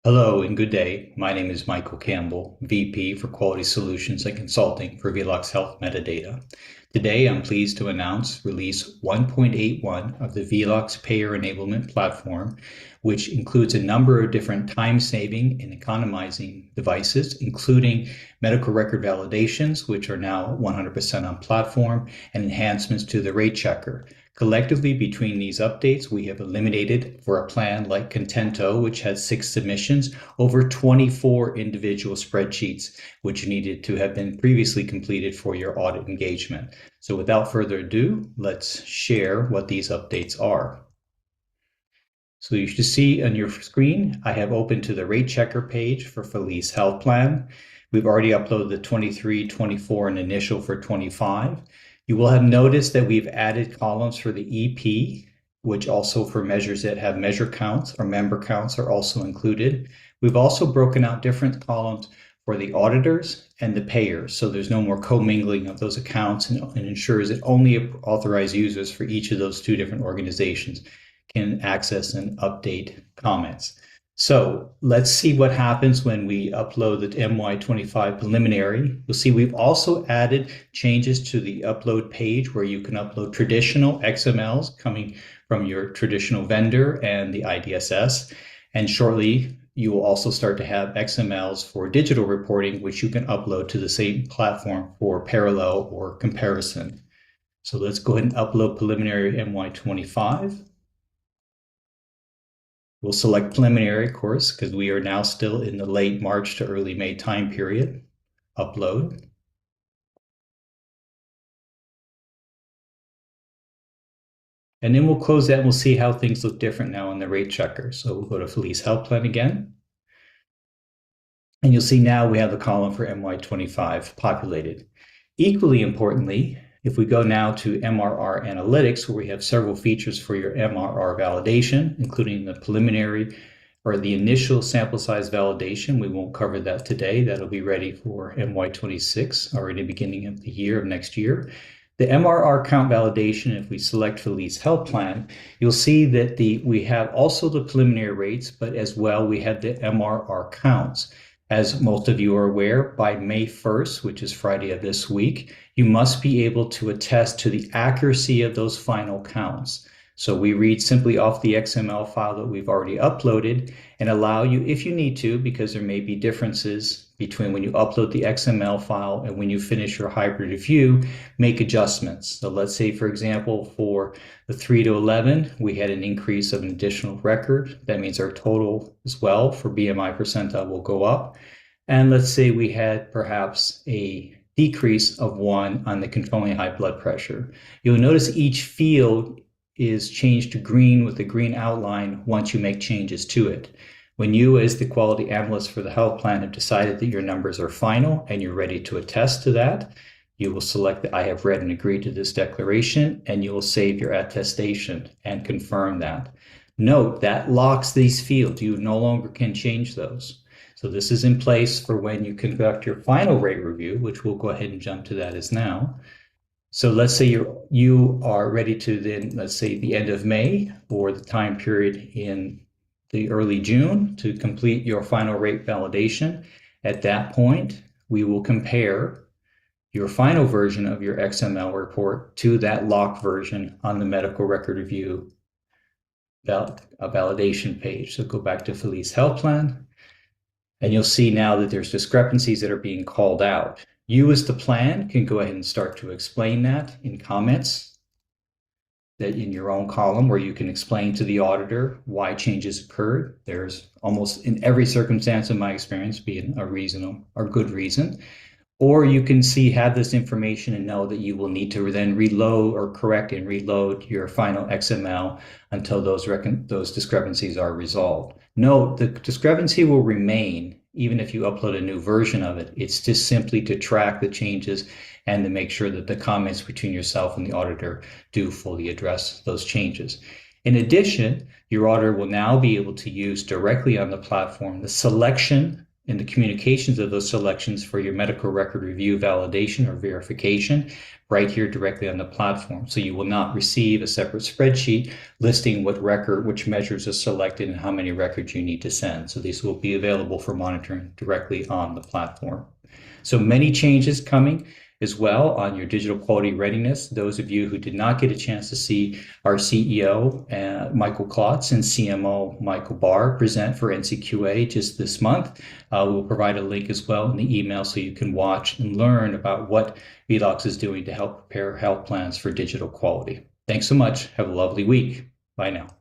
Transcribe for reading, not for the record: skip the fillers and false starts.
Hello and good day. My name is Michael Campbell, VP for Quality Solutions and Consulting for Velox Health Metadata. Today, I'm pleased to announce release 1.81 of the Velox Payer Enablement Platform, which includes a number of different time-saving and economizing devices, including medical record validations, which are now 100% on platform, and enhancements to the rate checker. Collectively, between these updates, we have eliminated, for a plan like Contento, which had 6 submissions, over 24 individual spreadsheets, which needed to have been previously completed for your audit engagement. So without further ado, let's share what these updates are. So you should see on your screen, I have opened to the rate checker page for Felice Health Plan. We've already uploaded the 23, 24, and initial for 25. You will have noticed that we've added columns for the EP, which also for measures that have measure counts or member counts are also included. We've also broken out different columns for the auditors and the payers, so there's no more commingling of those accounts and ensures that only authorized users for each of those two different organizations can access and update comments. So let's see what happens when we upload the MY25 preliminary. You'll see we've also added changes to the upload page where you can upload traditional XMLs coming from your traditional vendor and the IDSS. And shortly, you will also start to have XMLs for digital reporting, which you can upload to the same platform for parallel or comparison. So let's go ahead and upload preliminary MY25. We'll select preliminary, of course, because we are now still in the late March to early May time period. Upload. And then we'll close that and we'll see how things look different now in the rate checker. So we'll go to Felice Health Plan again. And you'll see now we have the column for MY25 populated. Equally importantly, if we go now to MRR Analytics, where we have several features for your MRR validation, including the preliminary or the initial sample size validation. We won't cover that today. That'll be ready for MY26, already beginning of the year of next year. The MRR count validation, if we select Felice Health Plan, you'll see that we have also the preliminary rates, but as well we have the MRR counts. As most of you are aware, by May 1st, which is Friday of this week, you must be able to attest to the accuracy of those final counts. So we read simply off the XML file that we've already uploaded and allow you, if you need to, because there may be differences between when you upload the XML file and when you finish your hybrid review, make adjustments. So let's say, for example, for the 3 to 11, we had an increase of an additional record. That means our total as well for BMI percentile will go up. And let's say we had perhaps a decrease of 1 on the controlling high blood pressure. You'll notice each field is changed to green with a green outline once you make changes to it. When you, as the quality analyst for the health plan, have decided that your numbers are final and you're ready to attest to that, you will select that I have read and agreed to this declaration, and you will save your attestation and confirm that. Note that locks these fields. You no longer can change those. So this is in place for when you conduct your final rate review, which we'll go ahead and jump to that as now. So let's say you are ready to then, let's say the end of May or the time period in the early June to complete your final rate validation. At that point, we will compare your final version of your XML report to that locked version on the medical record review validation page. So go back to Felice Health Plan, and you'll see now that there's discrepancies that are being called out. You as the plan can go ahead and start to explain that in comments, that in your own column where you can explain to the auditor why changes occurred. There's almost in every circumstance, in my experience, being a reason or good reason. Or you can have this information and know that you will need to then reload or correct and reload your final XML until those discrepancies are resolved. Note, the discrepancy will remain even if you upload a new version of it. It's just simply to track the changes and to make sure that the comments between yourself and the auditor do fully address those changes. In addition, your auditor will now be able to use directly on the platform the selection and the communications of those selections for your medical record review, validation, or verification right here directly on the platform. So you will not receive a separate spreadsheet listing which measures are selected and how many records you need to send. So these will be available for monitoring directly on the platform. So many changes coming as well on your digital quality readiness. Those of you who did not get a chance to see our CEO, Michael Klotz, and CMO, Michael Barr, present for NCQA just this month, we'll provide a link as well in the email so you can watch and learn about what Velox is doing to help prepare health plans for digital quality. Thanks so much. Have a lovely week. Bye now.